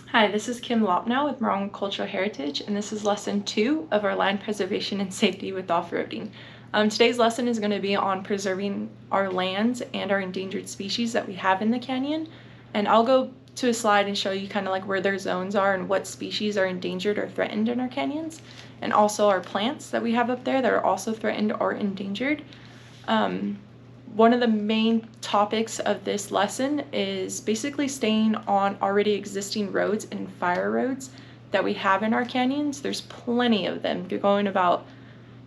Hi, this is Kim Lopnow with Morongo Cultural Heritage, and this is lesson 2 of our land preservation and safety with off-roading. Today's lesson is going to be on preserving our lands and our endangered species that we have in the canyon. And I'll go to a slide and show you kind of like where their zones are and what species are endangered or threatened in our canyons, and also our plants that we have up there that are also threatened or endangered. One of the main topics of this lesson is basically staying on already existing roads and fire roads that we have in our canyons. There's plenty of them. You're going about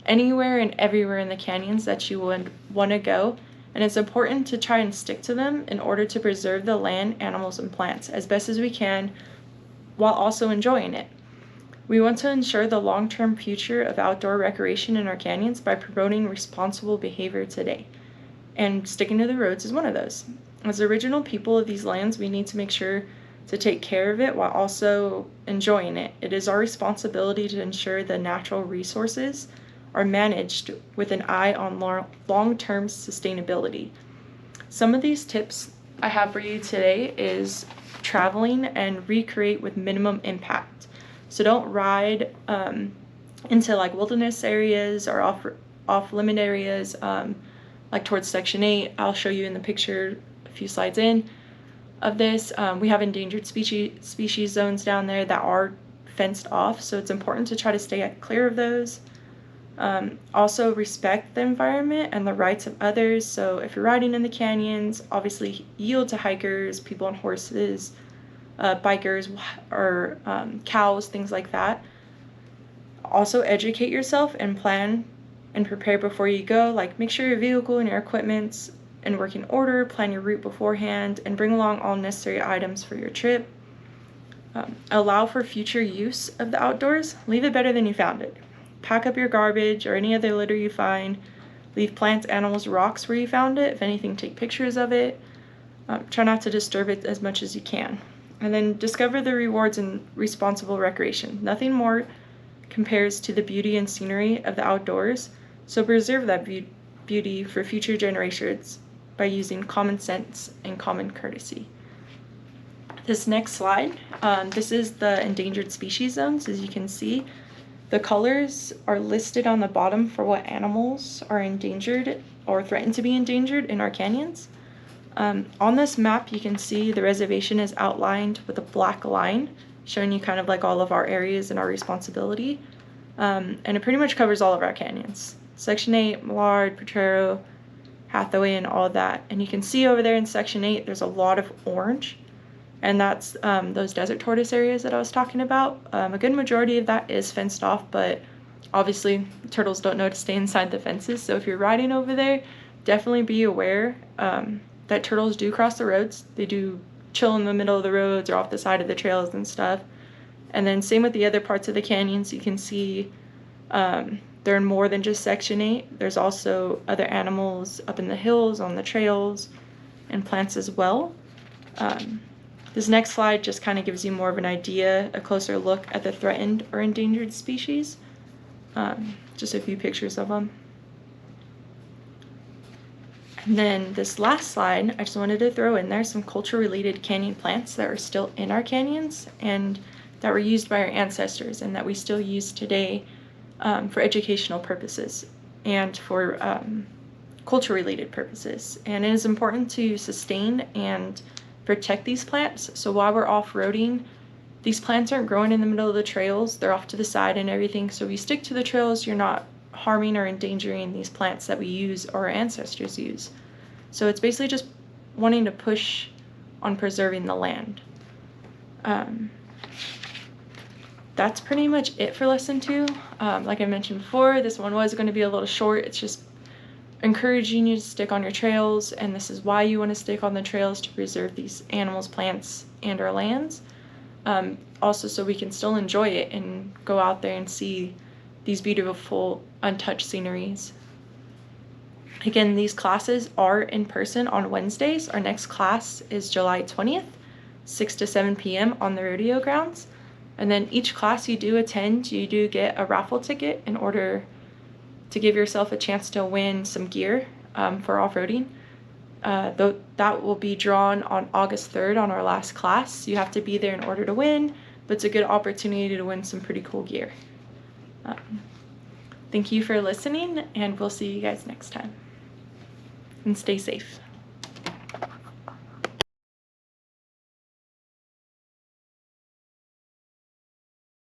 anywhere and everywhere in the canyons that you would want to go, and it's important to try and stick to them in order to preserve the land, animals, and plants as best as we can while also enjoying it. We want to ensure the long-term future of outdoor recreation in our canyons by promoting responsible behavior today. And sticking to the roads is one of those. As original people of these lands, we need to make sure to take care of it while also enjoying it. It is our responsibility to ensure the natural resources are managed with an eye on long-term sustainability. Some of these tips I have for you today is traveling and recreate with minimum impact. So don't ride into like wilderness areas or off-limit areas. Like towards Section 8, I'll show you in the picture a few slides in of this. We have endangered species zones down there that are fenced off, so it's important to try to stay clear of those. Also respect the environment and the rights of others. So if you're riding in the canyons, obviously yield to hikers, people on horses, bikers, or cows, things like that. Also educate yourself and plan and prepare before you go. Like, make sure your vehicle and your equipment's in working order, plan your route beforehand, and bring along all necessary items for your trip. Allow for future use of the outdoors. Leave it better than you found it. Pack up your garbage or any other litter you find. Leave plants, animals, rocks where you found it. If anything, take pictures of it. Try not to disturb it as much as you can. And then discover the rewards in responsible recreation. Nothing more compares to the beauty and scenery of the outdoors. So preserve that beauty for future generations by using common sense and common courtesy. This next slide, this is the endangered species zones. As you can see, the colors are listed on the bottom for what animals are endangered or threatened to be endangered in our canyons. On this map, you can see the reservation is outlined with a black line, showing you kind of like all of our areas and our responsibility. And it pretty much covers all of our canyons. Section 8, Millard, Potrero, Hathaway, and all that. And you can see over there in Section 8, there's a lot of orange. And that's those desert tortoise areas that I was talking about. A good majority of that is fenced off, but obviously turtles don't know to stay inside the fences. So if you're riding over there, definitely be aware that turtles do cross the roads. They do chill in the middle of the roads or off the side of the trails and stuff. And then same with the other parts of the canyons. You can see they're in more than just Section 8. There's also other animals up in the hills, on the trails, and plants as well. This next slide just kind of gives you more of an idea, a closer look at the threatened or endangered species. Just a few pictures of them. And then this last slide, I just wanted to throw in there some culture-related canyon plants that are still in our canyons and that were used by our ancestors and that we still use today for educational purposes and for culture-related purposes. And it is important to sustain and protect these plants. So while we're off-roading, these plants aren't growing in the middle of the trails. They're off to the side and everything. So if you stick to the trails, you're not harming or endangering these plants that we use or our ancestors use. So it's basically just wanting to push on preserving the land. That's pretty much it for lesson 2. Like I mentioned before, this one was going to be a little short. It's just encouraging you to stick on your trails, and this is why you want to stick on the trails, to preserve these animals, plants, and our lands. Also so we can still enjoy it and go out there and see these beautiful untouched sceneries. Again, these classes are in person on Wednesdays. Our next class is July 20th, 6 to 7 p.m. on the rodeo grounds. And then each class you do attend, you do get a raffle ticket in order to give yourself a chance to win some gear for off-roading. that will be drawn on August 3rd on our last class. You have to be there in order to win, but it's a good opportunity to win some pretty cool gear. Thank you for listening, and we'll see you guys next time. And stay safe.